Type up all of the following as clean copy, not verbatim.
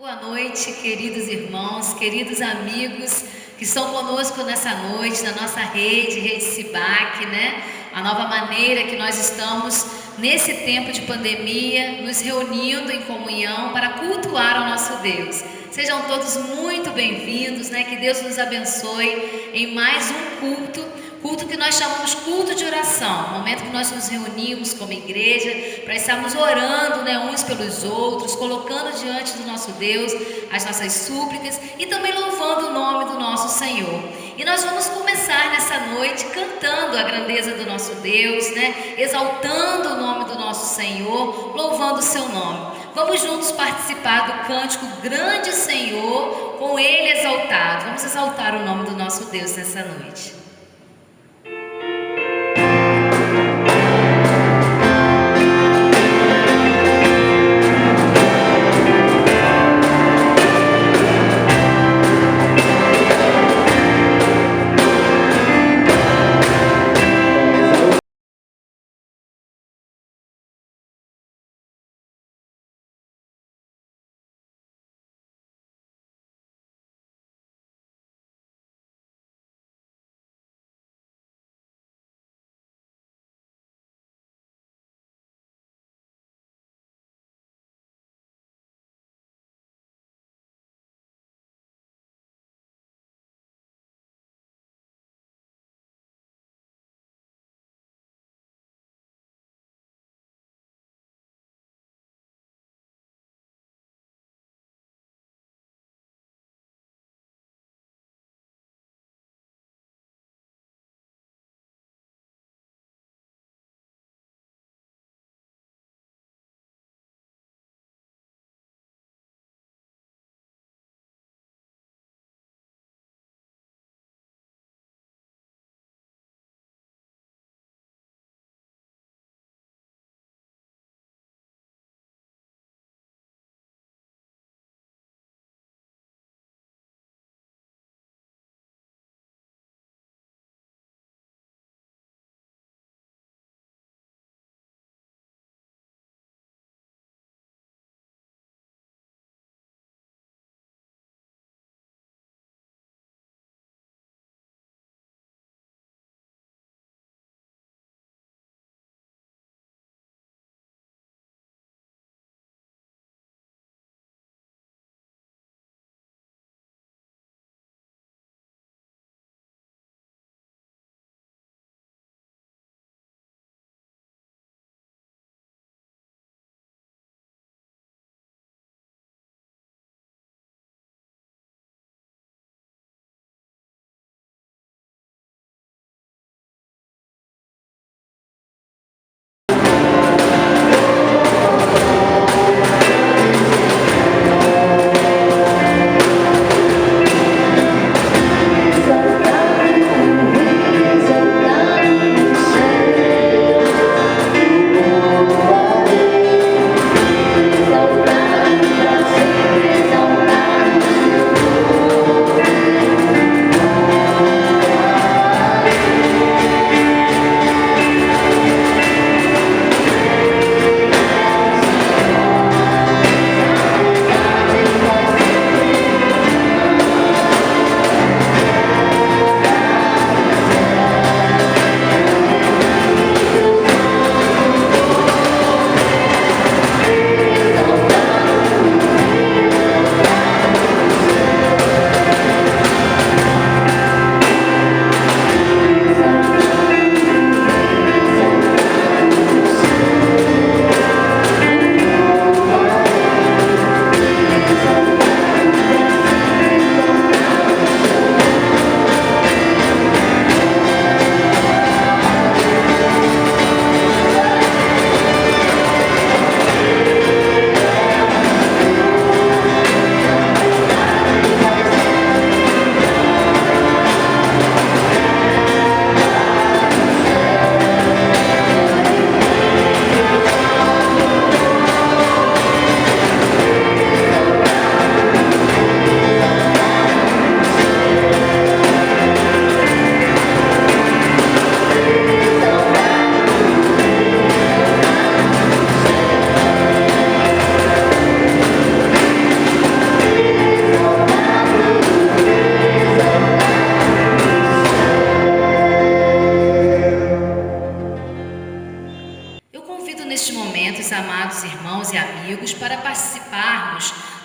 Boa noite, queridos irmãos, queridos amigos que estão conosco nessa noite, na nossa rede Sibac, né? A nova maneira que nós estamos, nesse tempo de pandemia, nos reunindo em comunhão para cultuar o nosso Deus. Sejam todos muito bem-vindos, né? Que Deus nos abençoe em mais um culto que nós chamamos culto de oração, momento que nós nos reunimos como igreja para estarmos orando, né, uns pelos outros, colocando diante do nosso Deus as nossas súplicas e também louvando o nome do nosso Senhor. E nós vamos começar nessa noite cantando a grandeza do nosso Deus, né, exaltando o nome do nosso Senhor, louvando o seu nome. Vamos juntos participar do cântico Grande Senhor, com ele exaltado. Vamos exaltar o nome do nosso Deus nessa noite.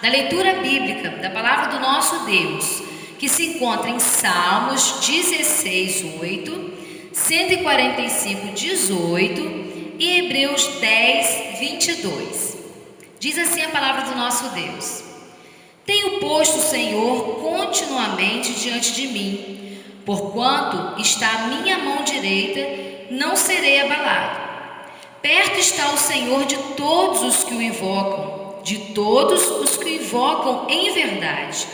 da leitura bíblica da palavra do nosso Deus, que se encontra em Salmos 16, 8, 145, 18 e Hebreus 10, 22. Diz assim a palavra do nosso Deus: Tenho posto o Senhor continuamente diante de mim, porquanto está a minha mão direita, não serei abalado. Perto está o Senhor de todos os que o invocam, de todos os que o invocam em verdade.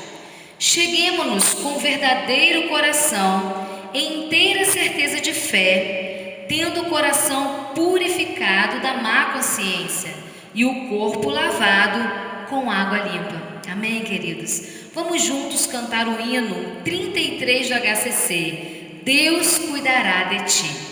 Cheguemo-nos com verdadeiro coração, em inteira certeza de fé, tendo o coração purificado da má consciência e o corpo lavado com água limpa. Amém, queridos? Vamos juntos cantar o hino 33 do HCC. Deus cuidará de ti.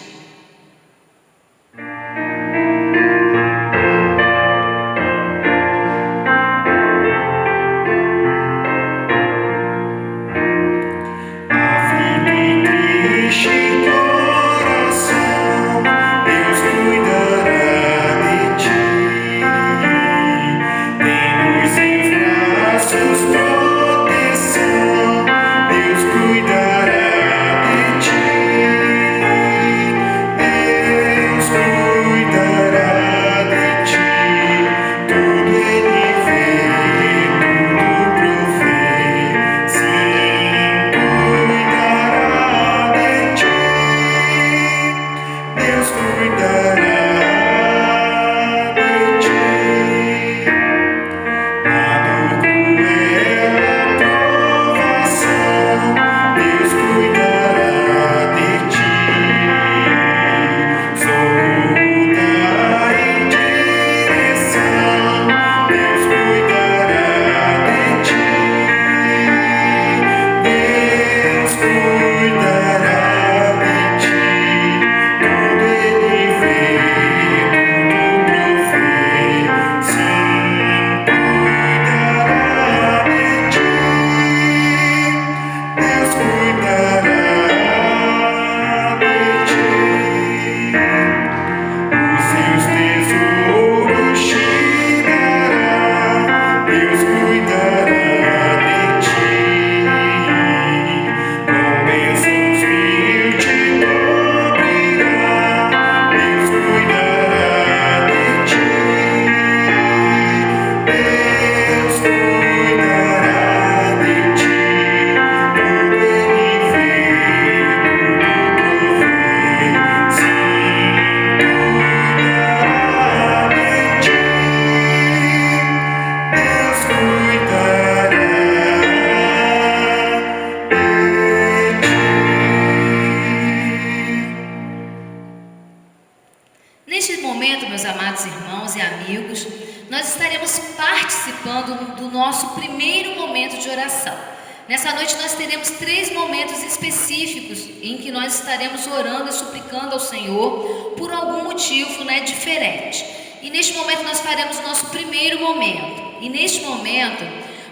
Nessa noite nós teremos 3 momentos específicos em que nós estaremos orando e suplicando ao Senhor por algum motivo, diferente. E neste momento nós faremos o nosso primeiro momento. E neste momento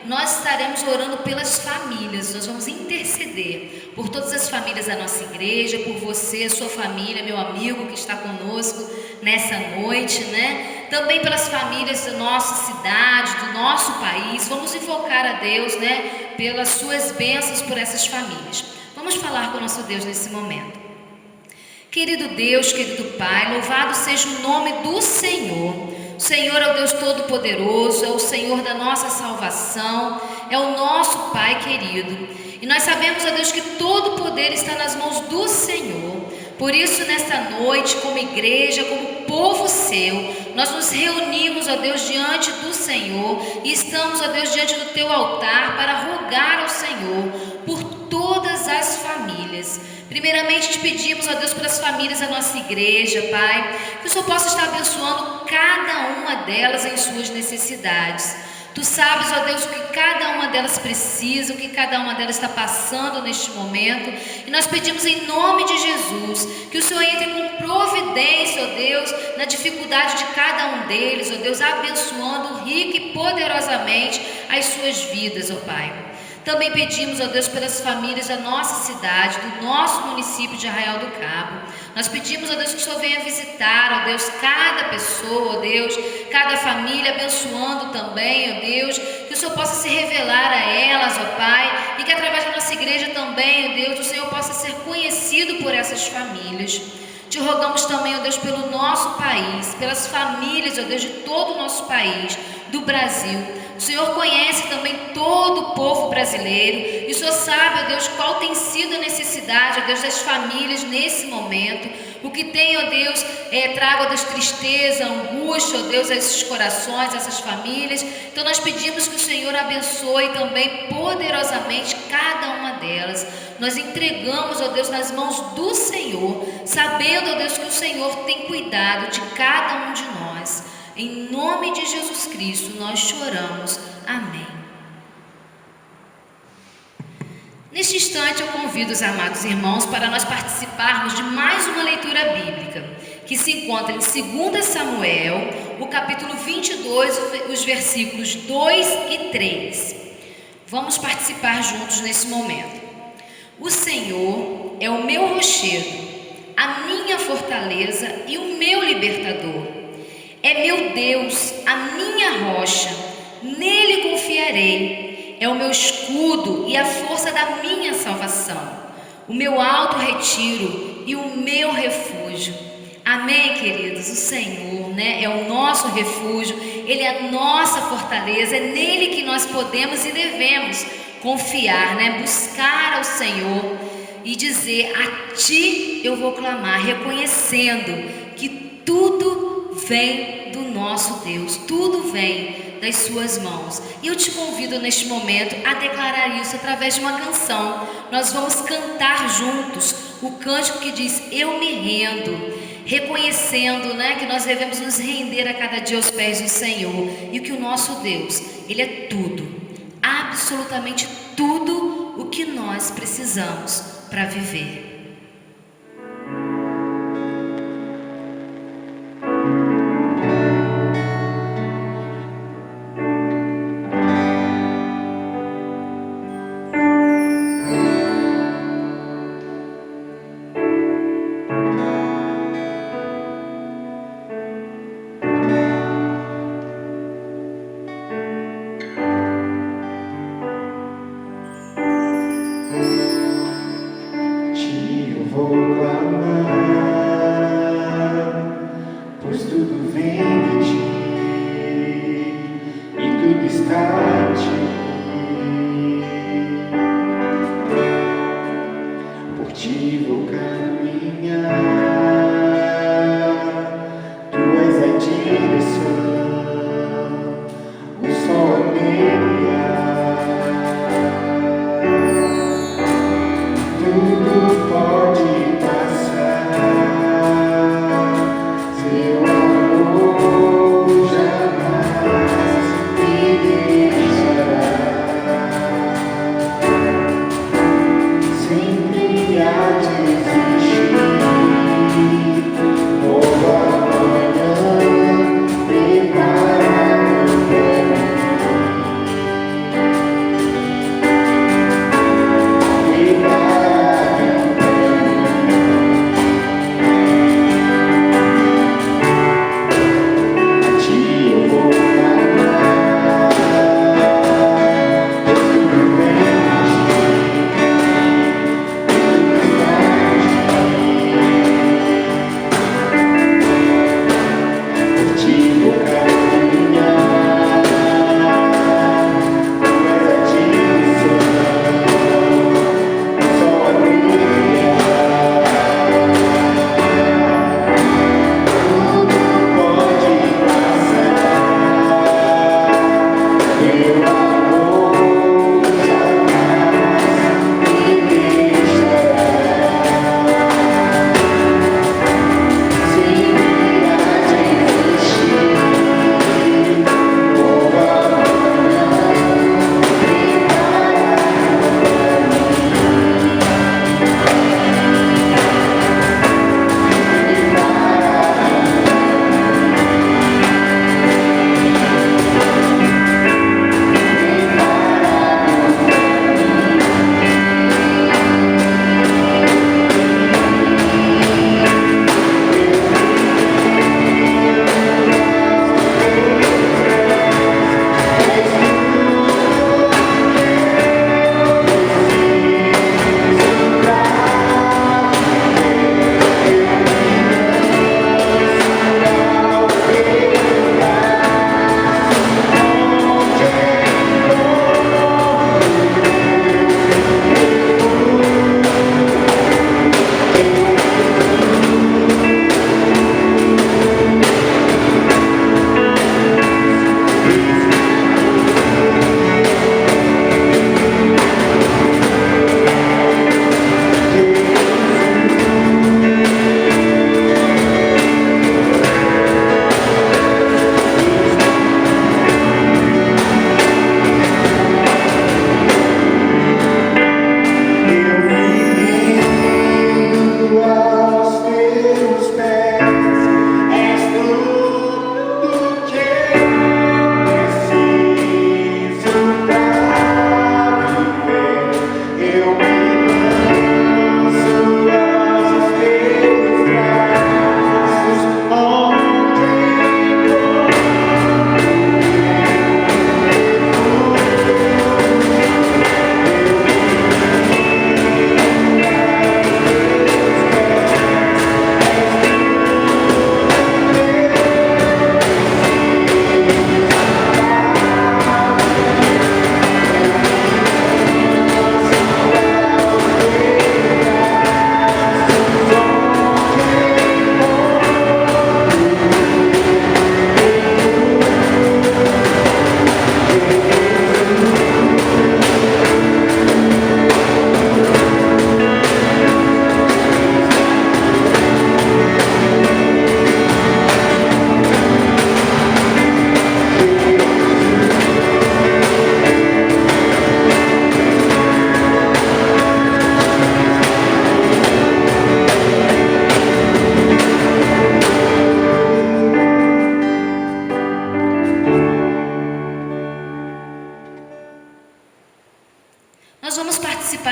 nós estaremos orando pelas famílias. Nós vamos interceder por todas as famílias da nossa igreja, por você, sua família, meu amigo que está conosco nessa noite, Também pelas famílias da nossa cidade, do nosso país. Vamos invocar a Deus, pelas suas bênçãos por essas famílias. Vamos falar com o nosso Deus nesse momento. Querido Deus, querido Pai, louvado seja o nome do Senhor. O Senhor é o Deus Todo-Poderoso, é o Senhor da nossa salvação, é o nosso Pai querido. E nós sabemos, ó Deus, que todo o poder está nas mãos do Senhor. Por isso, nesta noite, como igreja, como povo seu, nós nos reunimos, ó Deus, diante do Senhor e estamos, ó Deus, diante do teu altar para rogar ao Senhor por todas as famílias. Primeiramente, te pedimos, ó Deus, pelas famílias da nossa igreja, Pai, que o Senhor possa estar abençoando cada uma delas em suas necessidades. Tu sabes, ó Deus, o que cada uma delas precisa, o que cada uma delas está passando neste momento. E nós pedimos em nome de Jesus que o Senhor entre com providência, ó Deus, na dificuldade de cada um deles, ó Deus, abençoando rica e poderosamente as suas vidas, ó Pai. Também pedimos, ó Deus, pelas famílias da nossa cidade, do nosso município de Arraial do Cabo. Nós pedimos, ó Deus, que o Senhor venha visitar, ó Deus, cada pessoa, ó Deus, cada família, abençoando também, ó Deus, que o Senhor possa se revelar a elas, ó Pai, e que através da nossa igreja também, ó Deus, o Senhor possa ser conhecido por essas famílias. Te rogamos também, ó Deus, pelo nosso país, pelas famílias, ó Deus, de todo o nosso país, do Brasil. O Senhor conhece também todo o povo brasileiro e o Senhor sabe, ó Deus, qual tem sido a necessidade, ó Deus, das famílias nesse momento. O que tem, ó Deus, traga, ó Deus, tristeza, angústia, ó Deus, a esses corações, a essas famílias. Então nós pedimos que o Senhor abençoe também poderosamente cada uma delas. Nós entregamos, ó Deus, nas mãos do Senhor, sabendo, ó Deus, que o Senhor tem cuidado de cada um de nós. Em nome de Jesus Cristo nós choramos. Amém. Neste instante eu convido os amados irmãos para nós participarmos de mais uma leitura bíblica, que se encontra em 2 Samuel, o capítulo 22, os versículos 2 e 3. Vamos participar juntos nesse momento. O Senhor é o meu rochedo, a minha fortaleza e o meu libertador. É meu Deus, a minha rocha, nele confiarei. É o meu escudo e a força da minha salvação, o meu alto retiro e o meu refúgio. Amém, queridos? O Senhor, é o nosso refúgio, Ele é a nossa fortaleza, é nele que nós podemos e devemos confiar, buscar ao Senhor e dizer: a Ti eu vou clamar, reconhecendo que tudo vem do nosso Deus, tudo vem das suas mãos. E eu te convido neste momento a declarar isso através de uma canção. Nós vamos cantar juntos o cântico que diz: eu me rendo, reconhecendo, que nós devemos nos render a cada dia aos pés do Senhor, e que o nosso Deus, Ele é tudo, absolutamente tudo o que nós precisamos para viver.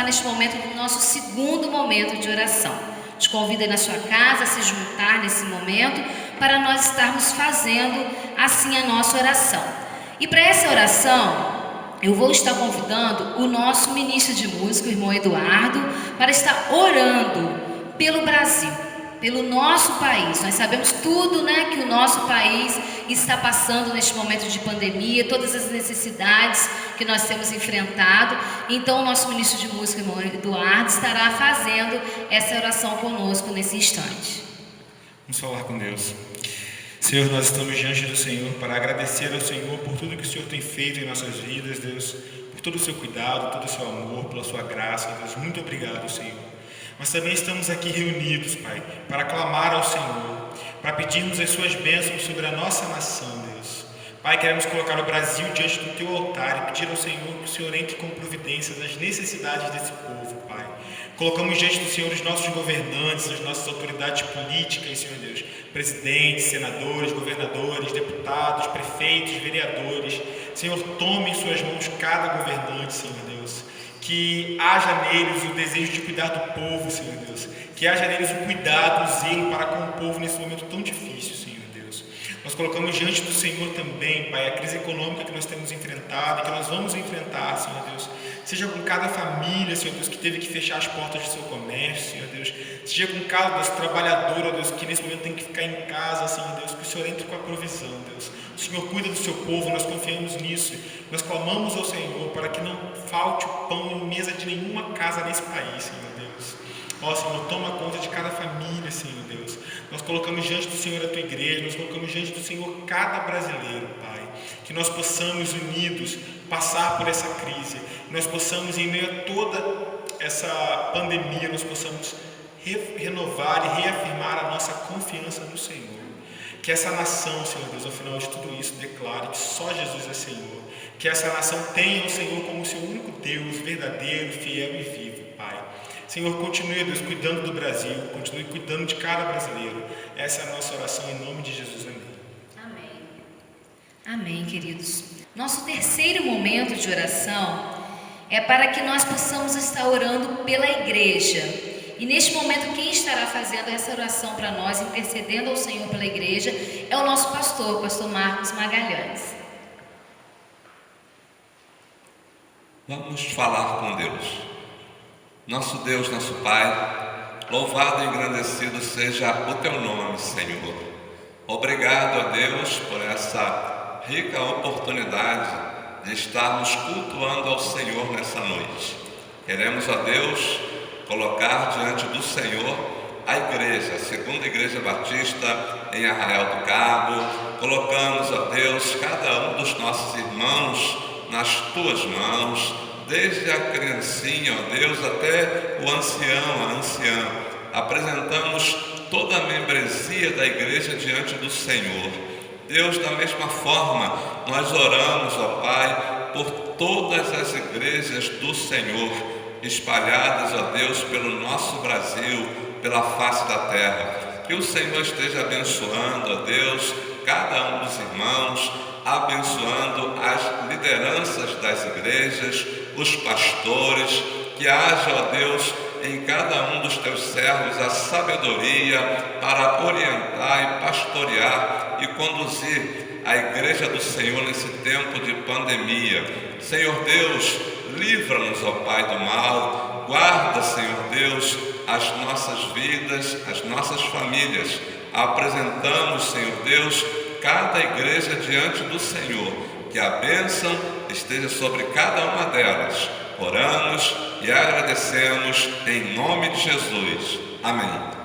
neste momento no nosso segundo momento de oração. Te convido aí na sua casa a se juntar nesse momento para nós estarmos fazendo assim a nossa oração. E para essa oração, eu vou estar convidando o nosso ministro de música, o irmão Eduardo, para estar orando pelo Brasil, pelo nosso país. Nós sabemos tudo, né, que o nosso país está passando neste momento de pandemia, todas as necessidades que nós temos enfrentado. Então, o nosso ministro de música, irmão Eduardo, estará fazendo essa oração conosco nesse instante. Vamos falar com Deus. Senhor, nós estamos diante do Senhor para agradecer ao Senhor por tudo que o Senhor tem feito em nossas vidas, Deus, por todo o seu cuidado, todo o seu amor, pela sua graça, Deus. Muito obrigado, Senhor. Mas também estamos aqui reunidos, Pai, para clamar ao Senhor, para pedirmos as suas bênçãos sobre a nossa nação, Deus. Pai, queremos colocar o Brasil diante do teu altar e pedir ao Senhor que o Senhor entre com providências nas necessidades desse povo, Pai. Colocamos diante do Senhor os nossos governantes, as nossas autoridades políticas, Senhor Deus, presidentes, senadores, governadores, deputados, prefeitos, vereadores. Senhor, tome em suas mãos cada governante, Senhor Deus. Que haja neles o desejo de cuidar do povo, Senhor Deus. Que haja neles o cuidado, o zelo para com o povo nesse momento tão difícil, Senhor Deus. Nós colocamos diante do Senhor também, Pai, a crise econômica que nós temos enfrentado e que nós vamos enfrentar, Senhor Deus. Seja com cada família, Senhor Deus, que teve que fechar as portas do seu comércio, Senhor Deus. Seja com cada trabalhadora, Deus, que nesse momento tem que ficar em casa, Senhor Deus. Que o Senhor entre com a provisão, Deus. O Senhor cuida do seu povo, nós confiamos nisso. Nós clamamos ao Senhor para que não falte o pão em mesa de nenhuma casa nesse país, Senhor Deus. Ó, Senhor, toma conta de cada família, Senhor Deus. Nós colocamos diante do Senhor a tua igreja, nós colocamos diante do Senhor cada brasileiro, Pai. Que nós possamos, unidos, passar por essa crise. Nós possamos, em meio a toda essa pandemia, nós possamos renovar e reafirmar a nossa confiança no Senhor. Que essa nação, Senhor Deus, ao final de tudo isso, declare que só Jesus é Senhor. Que essa nação tenha o Senhor como seu único Deus, verdadeiro, fiel e vivo, Pai. Senhor, continue, Deus, cuidando do Brasil, continue cuidando de cada brasileiro. Essa é a nossa oração, em nome de Jesus. Amém. Amém, queridos. Nosso terceiro momento de oração é para que nós possamos estar orando pela igreja. E neste momento, quem estará fazendo essa oração para nós, intercedendo ao Senhor pela igreja, é o nosso pastor, o pastor Marcos Magalhães. Vamos falar com Deus. Nosso Deus, nosso Pai, louvado e engrandecido seja o teu nome, Senhor. Obrigado a Deus por essa rica oportunidade de estarmos cultuando ao Senhor nessa noite. Queremos, ó Deus, colocar diante do Senhor a igreja, a segunda igreja batista em Arraial do Cabo. Colocamos, ó Deus, cada um dos nossos irmãos nas tuas mãos, desde a criancinha, ó Deus, até o ancião, a anciã. Apresentamos toda a membresia da igreja diante do Senhor. Deus, da mesma forma, nós oramos, ó Pai, por todas as igrejas do Senhor, espalhadas, ó Deus, pelo nosso Brasil, pela face da terra. Que o Senhor esteja abençoando, ó Deus, cada um dos irmãos, abençoando as lideranças das igrejas, os pastores, que haja, ó Deus, em cada um dos teus servos a sabedoria para orientar e pastorear e conduzir a igreja do Senhor nesse tempo de pandemia. Senhor Deus, livra-nos, ó Pai, do mal, guarda, Senhor Deus, as nossas vidas, as nossas famílias. Apresentamos, Senhor Deus, cada igreja diante do Senhor, que a bênção esteja sobre cada uma delas. Oramos e agradecemos em nome de Jesus. Amém.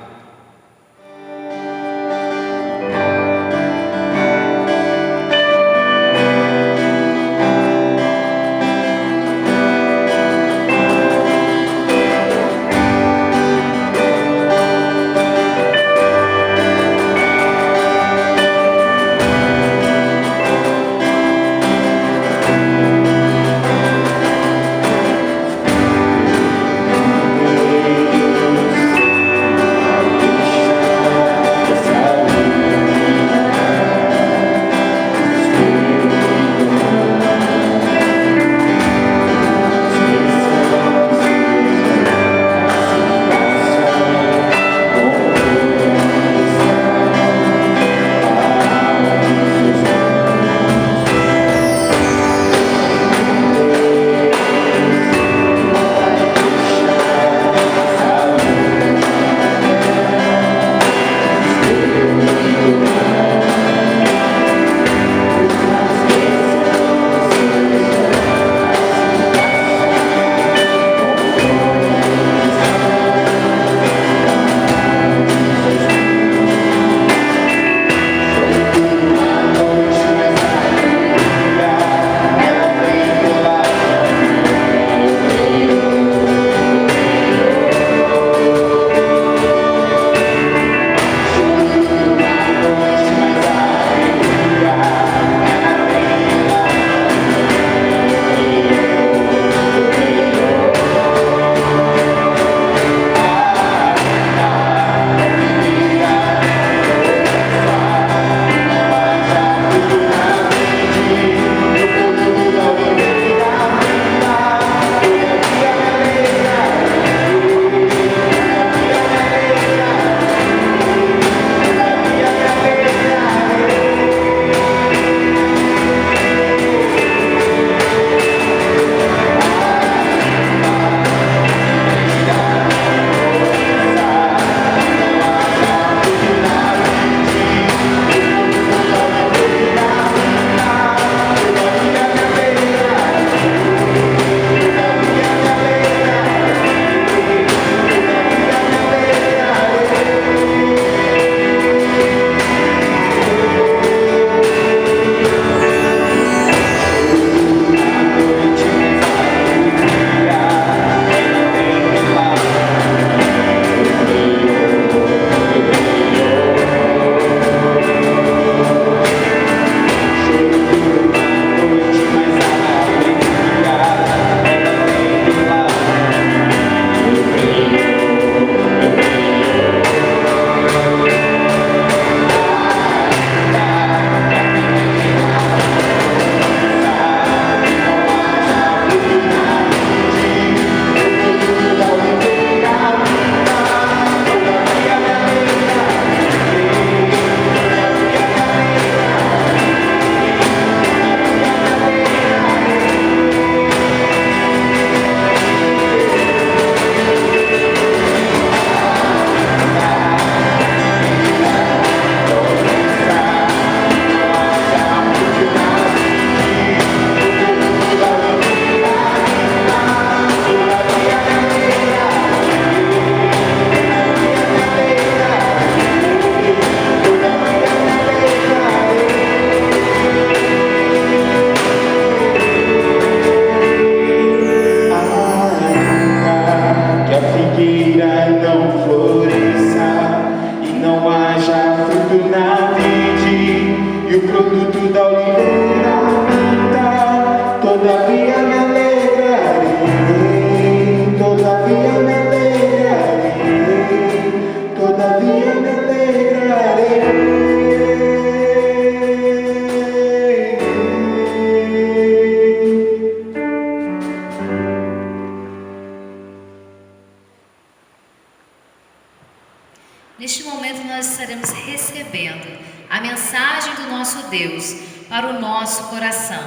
Neste momento nós estaremos recebendo a mensagem do nosso Deus para o nosso coração.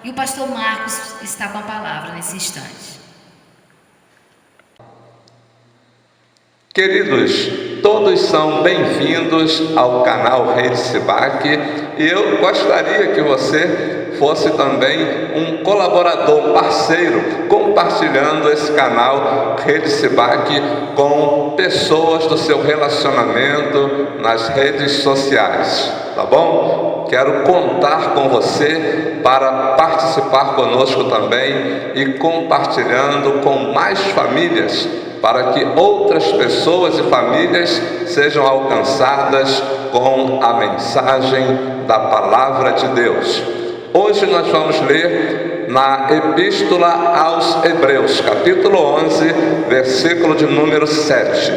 E o pastor Marcos está com a palavra nesse instante. Queridos, todos são bem-vindos ao canal Rede Sibac, e eu gostaria que você fosse também um colaborador, um parceiro, compartilhando esse canal Rede Sibac com pessoas do seu relacionamento nas redes sociais, tá bom? Quero contar com você para participar conosco também e compartilhando com mais famílias, para que outras pessoas e famílias sejam alcançadas com a mensagem da Palavra de Deus. Hoje nós vamos ler na Epístola aos Hebreus, capítulo 11, versículo de número 7.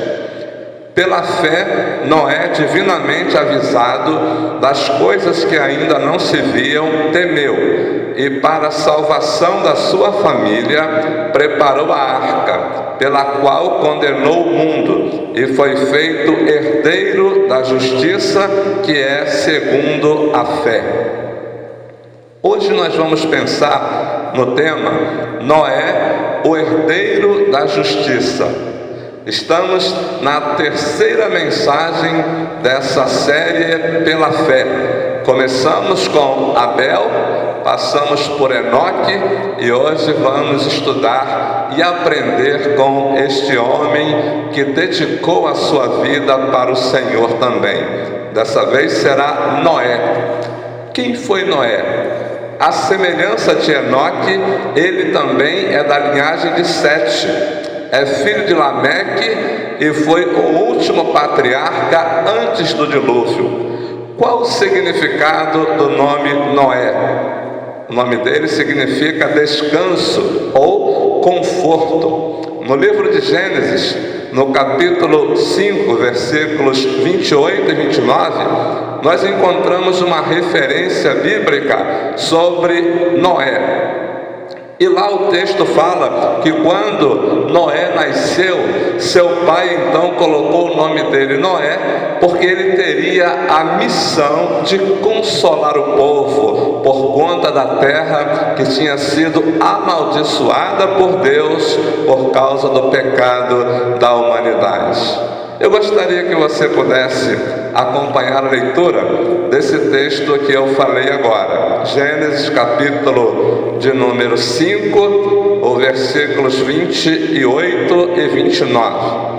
Pela fé, Noé, divinamente avisado das coisas que ainda não se viam, temeu, e para a salvação da sua família preparou a arca, pela qual condenou o mundo, e foi feito herdeiro da justiça, que é segundo a fé. Hoje nós vamos pensar no tema Noé, o herdeiro da justiça. Estamos na terceira mensagem dessa série pela fé. Começamos com Abel, passamos por Enoque e hoje vamos estudar e aprender com este homem que dedicou a sua vida para o Senhor também. Dessa vez será Noé. Quem foi Noé? À semelhança de Enoque, ele também é da linhagem de Sete. É filho de Lameque e foi o último patriarca antes do dilúvio. Qual o significado do nome Noé? O nome dele significa descanso ou conforto. No livro de Gênesis, no capítulo 5, versículos 28 e 29, nós encontramos uma referência bíblica sobre Noé. E lá o texto fala que quando Noé nasceu, seu pai então colocou o nome dele Noé, porque ele teria a missão de consolar o povo por conta da terra que tinha sido amaldiçoada por Deus por causa do pecado da humanidade. Eu gostaria que você pudesse acompanhar a leitura desse texto que eu falei agora. Gênesis capítulo de número 5, os versículos 28 e 29.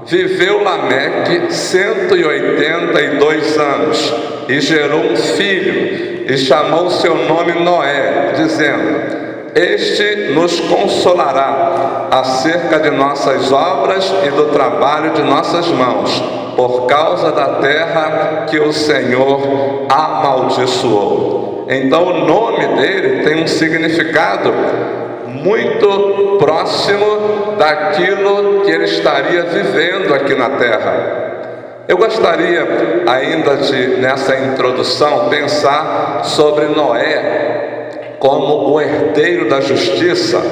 Viveu Lameque 182 anos e gerou um filho e chamou seu nome Noé, dizendo: Este nos consolará acerca de nossas obras e do trabalho de nossas mãos, por causa da terra que o Senhor amaldiçoou. Então o nome dele tem um significado muito próximo daquilo que ele estaria vivendo aqui na terra. Eu gostaria ainda de, nessa introdução, pensar sobre Noé como o herdeiro da justiça,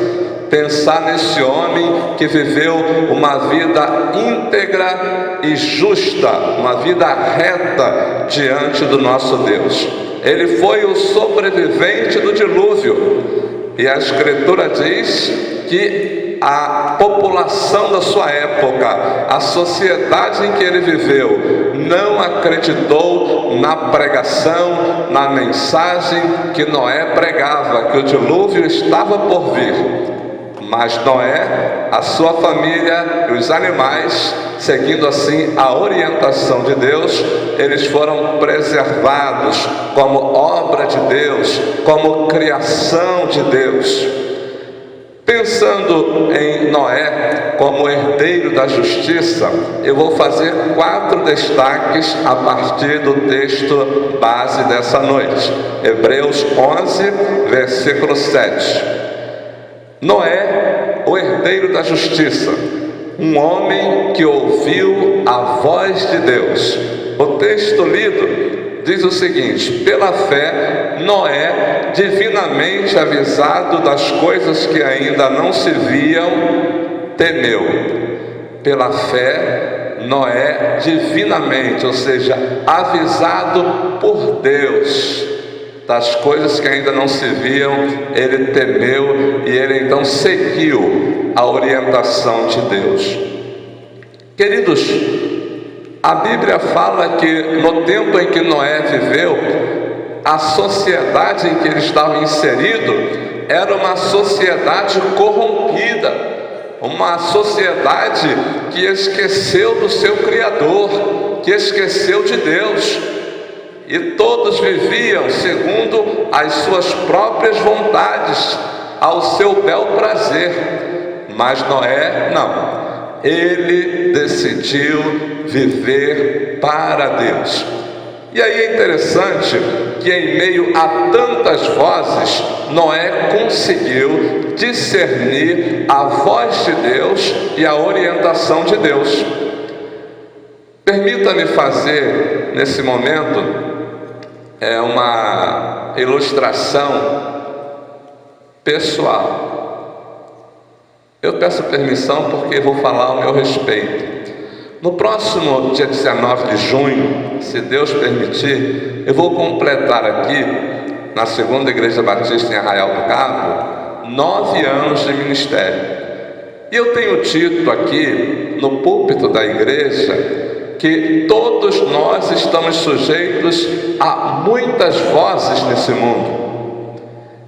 pensar nesse homem que viveu uma vida íntegra e justa, uma vida reta diante do nosso Deus. Ele foi o sobrevivente do dilúvio, e a Escritura diz que a população da sua época, a sociedade em que ele viveu, não acreditou na pregação, na mensagem que Noé pregava, que o dilúvio estava por vir. Mas Noé, a sua família e os animais, seguindo assim a orientação de Deus, eles foram preservados como obra de Deus, como criação de Deus. Pensando em Noé como herdeiro da justiça, eu vou fazer 4 destaques a partir do texto base dessa noite. Hebreus 11, versículo 7. Noé, o herdeiro da justiça, um homem que ouviu a voz de Deus. O texto lido diz o seguinte: pela fé, Noé, divinamente avisado das coisas que ainda não se viam, temeu. Pela fé, Noé divinamente, ou seja, avisado por Deus das coisas que ainda não se viam, ele temeu e ele então seguiu a orientação de Deus. Queridos, a Bíblia fala que no tempo em que Noé viveu, a sociedade em que ele estava inserido era uma sociedade corrompida, uma sociedade que esqueceu do seu Criador, que esqueceu de Deus, e todos viviam segundo as suas próprias vontades, ao seu bel prazer. Mas Noé não, ele decidiu viver para Deus. E aí é interessante que em meio a tantas vozes, Noé conseguiu discernir a voz de Deus e a orientação de Deus. Permita-me fazer nesse momento uma ilustração pessoal. Eu peço permissão porque vou falar ao meu respeito. No próximo dia 19 de junho, se Deus permitir, eu vou completar aqui, na Segunda Igreja Batista em Arraial do Cabo, 9 anos de ministério. E eu tenho dito aqui, no púlpito da igreja, que todos nós estamos sujeitos a muitas vozes nesse mundo.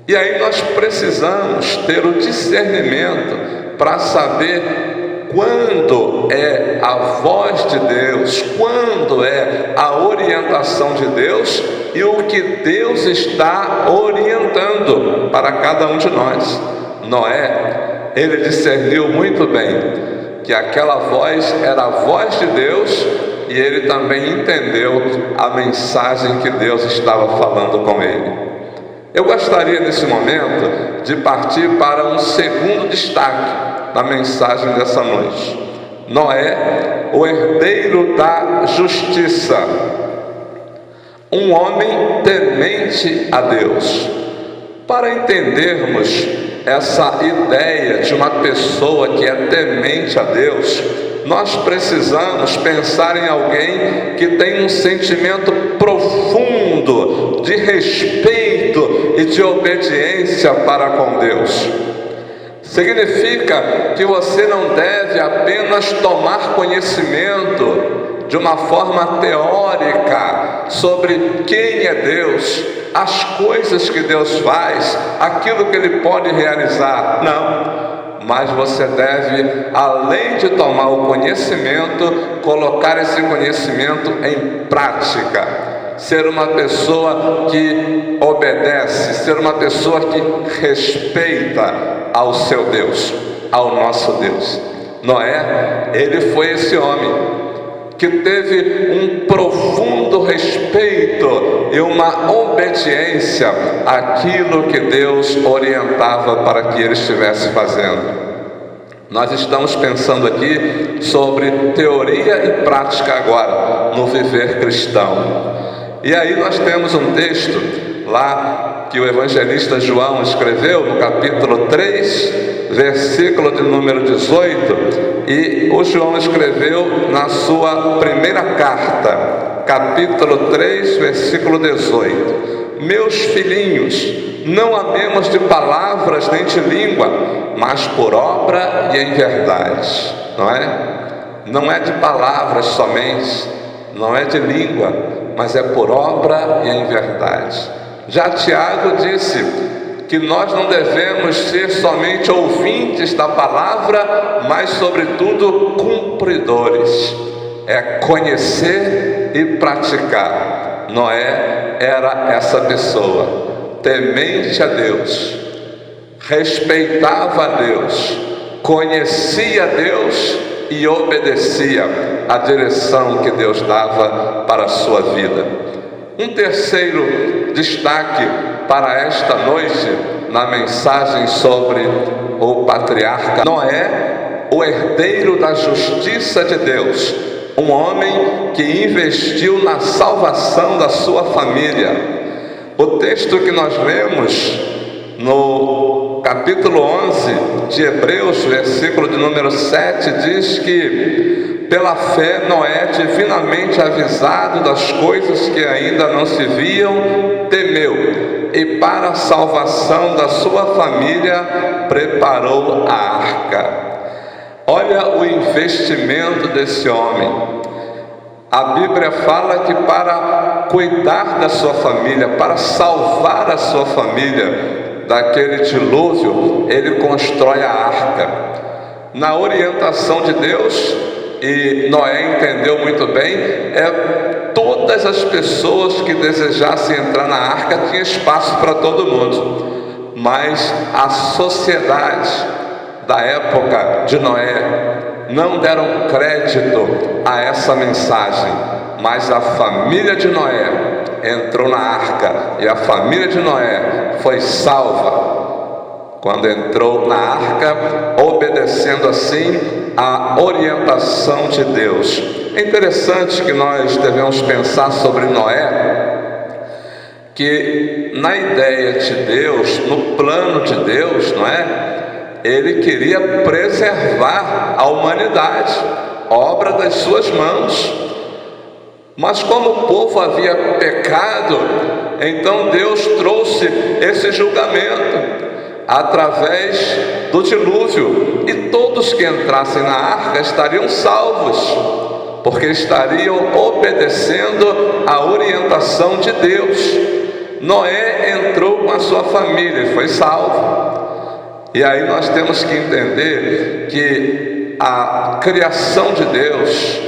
E aí nós precisamos ter o discernimento para saber quando é a voz de Deus, quando é a orientação de Deus e o que Deus está orientando para cada um de nós. Noé, ele discerniu muito bem que aquela voz era a voz de Deus e ele também entendeu a mensagem que Deus estava falando com ele. Eu gostaria nesse momento de partir para um segundo destaque na mensagem dessa noite. Noé, o herdeiro da justiça, um homem temente a Deus. Para entendermos essa ideia de uma pessoa que é temente a Deus, nós precisamos pensar em alguém que tem um sentimento profundo de respeito e de obediência para com Deus. Significa que você não deve apenas tomar conhecimento de uma forma teórica sobre quem é Deus, as coisas que Deus faz, aquilo que Ele pode realizar. Não, mas você deve, além de tomar o conhecimento, colocar esse conhecimento em prática. Ser uma pessoa que obedece, ser uma pessoa que respeita ao seu Deus, ao nosso Deus. Noé, ele foi esse homem que teve um profundo respeito e uma obediência àquilo que Deus orientava para que ele estivesse fazendo. Nós estamos pensando aqui sobre teoria e prática agora, no viver cristão. E aí nós temos um texto lá que o evangelista João escreveu no capítulo 3, versículo de número 18, e o João escreveu na sua primeira carta, capítulo 3, versículo 18: Meus filhinhos, não amemos de palavras nem de língua, mas por obra e em verdade. Não é? Não é de palavras somente, não é de língua, mas é por obra e em verdade. Já Tiago disse que nós não devemos ser somente ouvintes da palavra, mas sobretudo cumpridores. É conhecer e praticar. Noé era essa pessoa, temente a Deus, respeitava a Deus, conhecia Deus e obedecia à direção que Deus dava para a sua vida. Um terceiro destaque para esta noite, na mensagem sobre o patriarca Noé, o herdeiro da justiça de Deus, um homem que investiu na salvação da sua família. O texto que nós lemos no capítulo 11 de Hebreus, versículo de número 7, diz que pela fé, Noé, divinamente avisado das coisas que ainda não se viam, temeu, e para a salvação da sua família preparou a arca. Olha o investimento desse homem. A Bíblia fala que para cuidar da sua família, para salvar a sua família daquele dilúvio, ele constrói a arca. Na orientação de Deus, e Noé entendeu muito bem, todas as pessoas que desejassem entrar na arca tinham espaço para todo mundo, mas a sociedade da época de Noé não deram crédito a essa mensagem, mas a família de Noé entrou na arca e a família de Noé foi salva quando entrou na arca, obedecendo assim a orientação de Deus. É interessante que nós devemos pensar sobre Noé, que na ideia de Deus, no plano de Deus, não é? Ele queria preservar a humanidade, obra das suas mãos. Mas como o povo havia pecado, então Deus trouxe esse julgamento através do dilúvio, e todos que entrassem na arca estariam salvos, porque estariam obedecendo a orientação de Deus. Noé entrou com a sua família e foi salvo. E aí nós temos que entender que a criação de Deus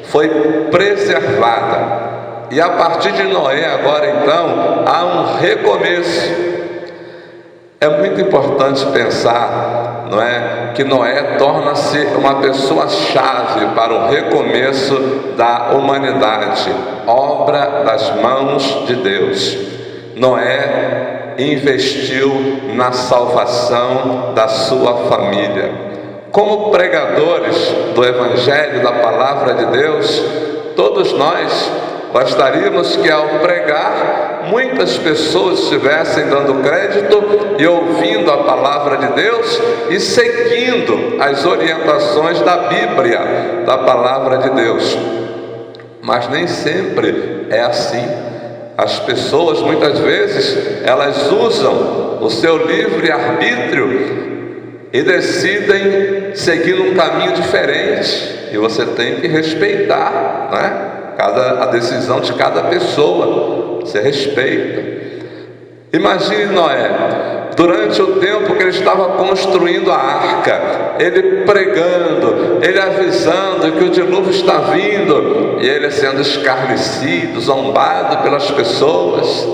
foi preservada, e a partir de Noé agora então há um recomeço. É muito importante pensar, não é, que Noé torna-se uma pessoa-chave para o recomeço da humanidade, obra das mãos de Deus. Noé investiu na salvação da sua família. Como pregadores do Evangelho, da Palavra de Deus, todos nós gostaríamos que ao pregar, muitas pessoas estivessem dando crédito e ouvindo a Palavra de Deus e seguindo as orientações da Bíblia, da Palavra de Deus. Mas nem sempre é assim. As pessoas, muitas vezes, elas usam o seu livre-arbítrio e decidem seguir um caminho diferente. E você tem que respeitar, não é? A decisão de cada pessoa, você respeita. Imagine Noé, durante o tempo que ele estava construindo a arca, ele pregando, ele avisando que o dilúvio está vindo, e ele sendo escarnecido, zombado pelas pessoas.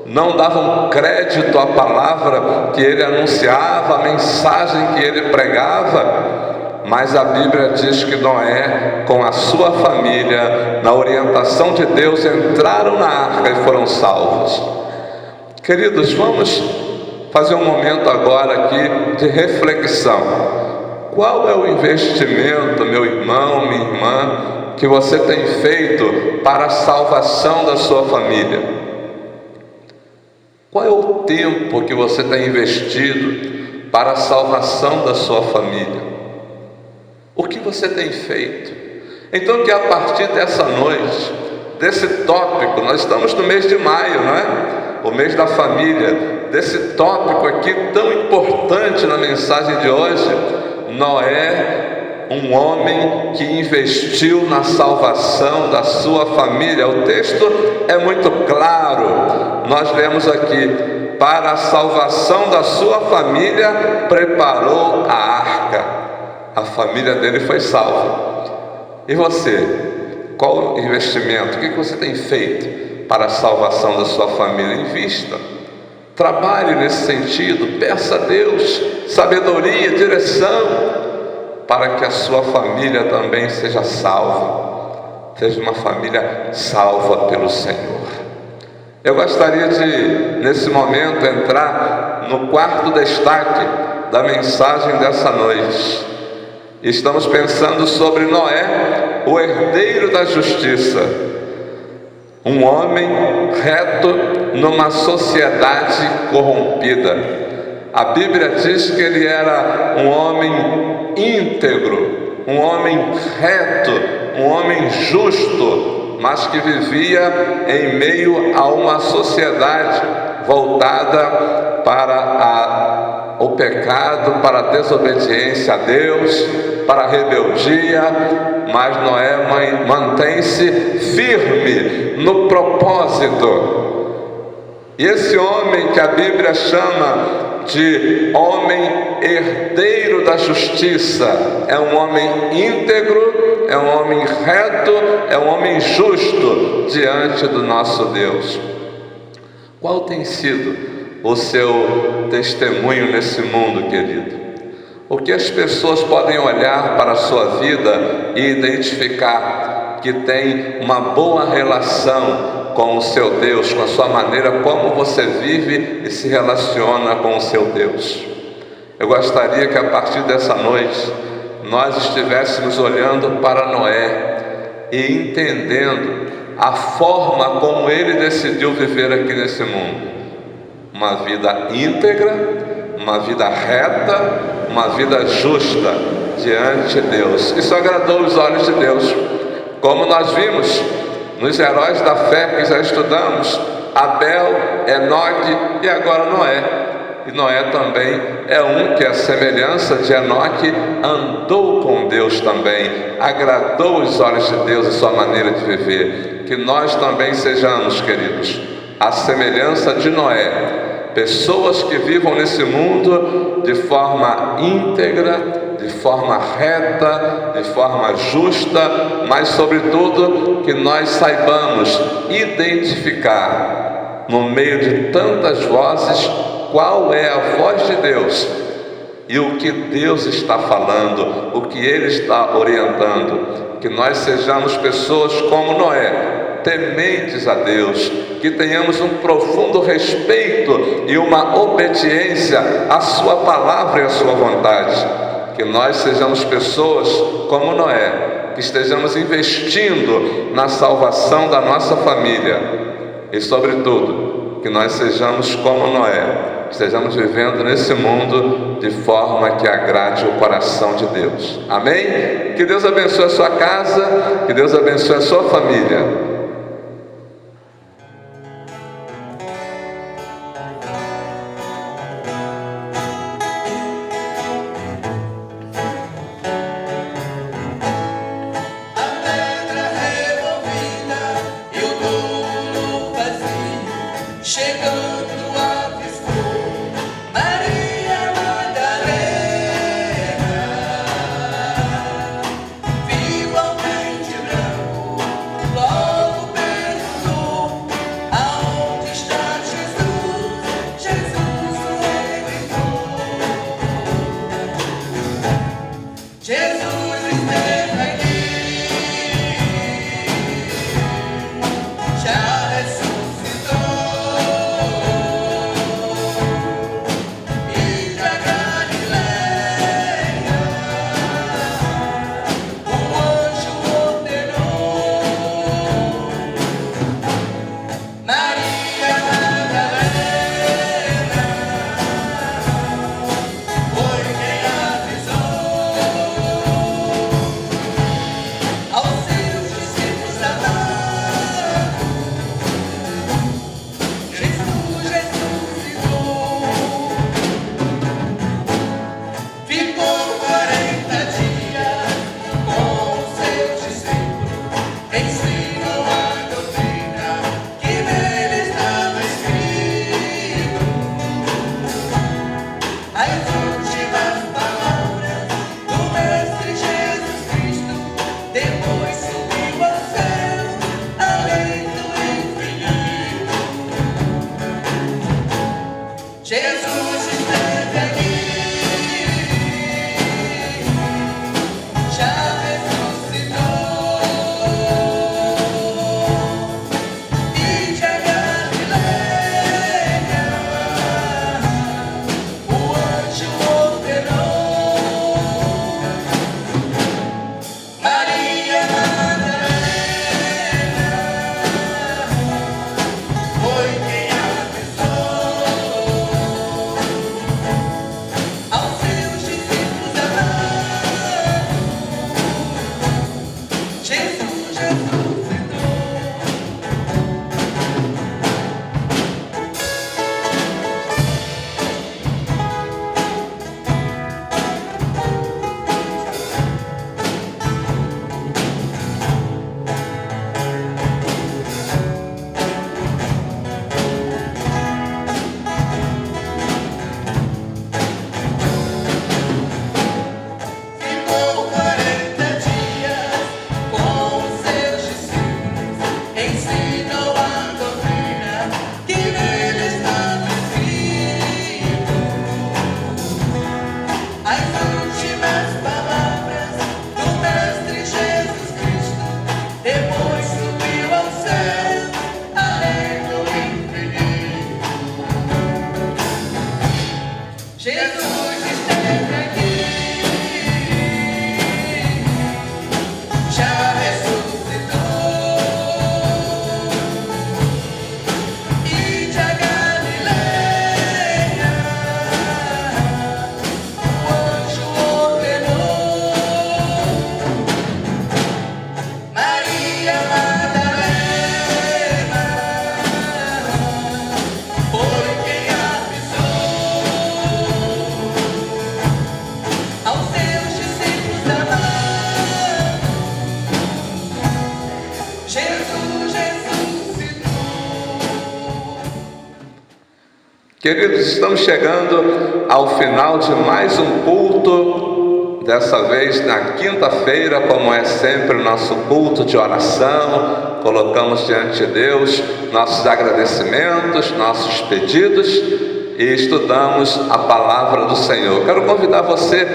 Não davam crédito à palavra que ele anunciava, a mensagem que ele pregava. Mas a Bíblia diz que Noé, com a sua família, na orientação de Deus, entraram na arca e foram salvos. Queridos, vamos fazer um momento agora aqui de reflexão. Qual é o investimento, meu irmão, minha irmã, que você tem feito para a salvação da sua família? Qual é o tempo que você tem investido para a salvação da sua família? O que você tem feito? Então, que a partir dessa noite, desse tópico, nós estamos no mês de maio, não é? O mês da família, desse tópico aqui tão importante na mensagem de hoje, Noé, um homem que investiu na salvação da sua família. O texto é muito claro, nós lemos aqui: para a salvação da sua família preparou a arca. A família dele foi salva. E você? Qual o investimento? O que você tem feito para a salvação da sua família? Invista. Trabalhe nesse sentido. Peça a Deus sabedoria, direção, para que a sua família também seja salva. Seja uma família salva pelo Senhor. Eu gostaria de, nesse momento, entrar no quarto destaque da mensagem dessa noite. Estamos pensando sobre Noé, o herdeiro da justiça, um homem reto numa sociedade corrompida. A Bíblia diz que ele era um homem íntegro, um homem reto, um homem justo, mas que vivia em meio a uma sociedade voltada para o pecado, para a desobediência a Deus, para a rebeldia, mas Noé mantém-se firme no propósito. E esse homem que a Bíblia chama de homem herdeiro da justiça, é um homem íntegro, é um homem reto, é um homem justo diante do nosso Deus. Qual tem sido o seu testemunho nesse mundo, querido? O que as pessoas podem olhar para a sua vida e identificar que tem uma boa relação com o seu Deus, com a sua maneira como você vive e se relaciona com o seu Deus? Eu gostaria que a partir dessa noite nós estivéssemos olhando para Noé e entendendo a forma como ele decidiu viver aqui nesse mundo. Uma vida íntegra, uma vida reta, uma vida justa diante de Deus. Isso agradou os olhos de Deus, como nós vimos nos heróis da fé que já estudamos: Abel, Enoque e agora Noé. E Noé também é um que, a semelhança de Enoque, andou com Deus também, agradou os olhos de Deus e sua maneira de viver. Que nós também sejamos, queridos, a semelhança de Noé, pessoas que vivam nesse mundo de forma íntegra, de forma reta, de forma justa, mas sobretudo que nós saibamos identificar no meio de tantas vozes qual é a voz de Deus e o que Deus está falando, o que Ele está orientando. Que nós sejamos pessoas como Noé, tementes a Deus, que tenhamos um profundo respeito e uma obediência à sua palavra e à sua vontade. Que nós sejamos pessoas como Noé, que estejamos investindo na salvação da nossa família e, sobretudo, que nós sejamos como Noé, estejamos vivendo nesse mundo de forma que agrade o coração de Deus. Amém? Que Deus abençoe a sua casa, que Deus abençoe a sua família. Lord. Queridos, estamos chegando ao final de mais um culto, dessa vez na quinta-feira, como é sempre o nosso culto de oração. Colocamos diante de Deus nossos agradecimentos, nossos pedidos e estudamos a palavra do Senhor. Quero convidar você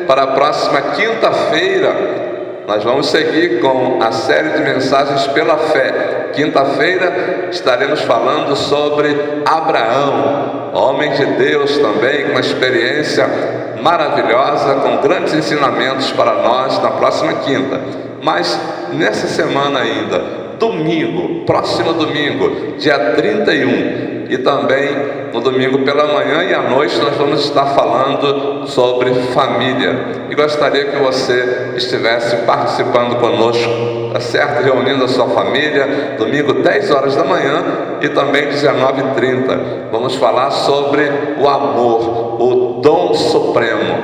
para a próxima quinta-feira. Nós vamos seguir com a série de mensagens pela fé. Quinta-feira estaremos falando sobre Abraão, homem de Deus também, com uma experiência maravilhosa, com grandes ensinamentos para nós na próxima quinta. Mas nessa semana ainda, domingo, próximo domingo, dia 31, e também no domingo pela manhã e à noite nós vamos estar falando sobre família. E gostaria que você estivesse participando conosco, tá certo? Reunindo a sua família, domingo 10 horas da manhã e também 19h30. Vamos falar sobre o amor, o dom supremo,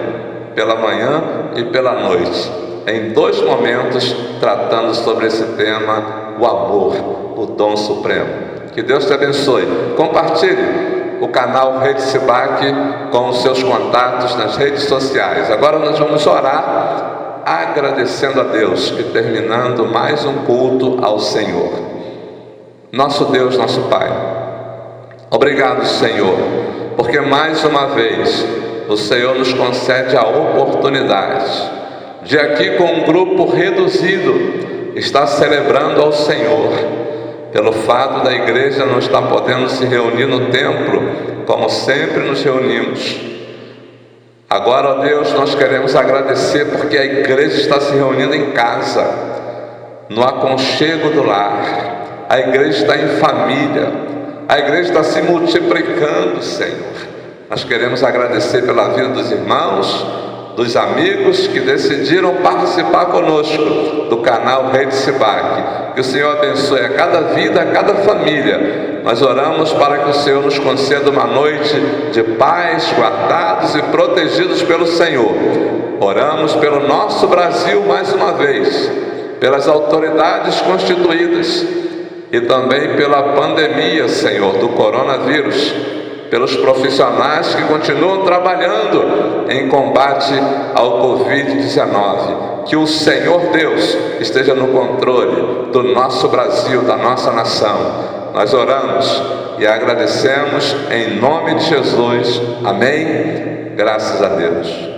pela manhã e pela noite. Em 2 momentos, tratando sobre esse tema, o amor, o dom supremo. Que Deus te abençoe. Compartilhe o canal Rede Sibac com os seus contatos nas redes sociais. Agora nós vamos orar agradecendo a Deus e terminando mais um culto ao Senhor. Nosso Deus, nosso Pai, obrigado, Senhor, porque mais uma vez o Senhor nos concede a oportunidade de aqui com um grupo reduzido estar celebrando ao Senhor. Pelo fato da igreja não estar podendo se reunir no templo, como sempre nos reunimos. Agora, ó Deus, nós queremos agradecer porque a igreja está se reunindo em casa, no aconchego do lar. A igreja está em família, a igreja está se multiplicando, Senhor. Nós queremos agradecer pela vida dos irmãos, dos amigos que decidiram participar conosco do canal Rede Sibac. Que o Senhor abençoe a cada vida, a cada família. Nós oramos para que o Senhor nos conceda uma noite de paz, guardados e protegidos pelo Senhor. Oramos pelo nosso Brasil mais uma vez, pelas autoridades constituídas e também pela pandemia, Senhor, do coronavírus, pelos profissionais que continuam trabalhando em combate ao Covid-19. Que o Senhor Deus esteja no controle do nosso Brasil, da nossa nação. Nós oramos e agradecemos em nome de Jesus. Amém? Graças a Deus.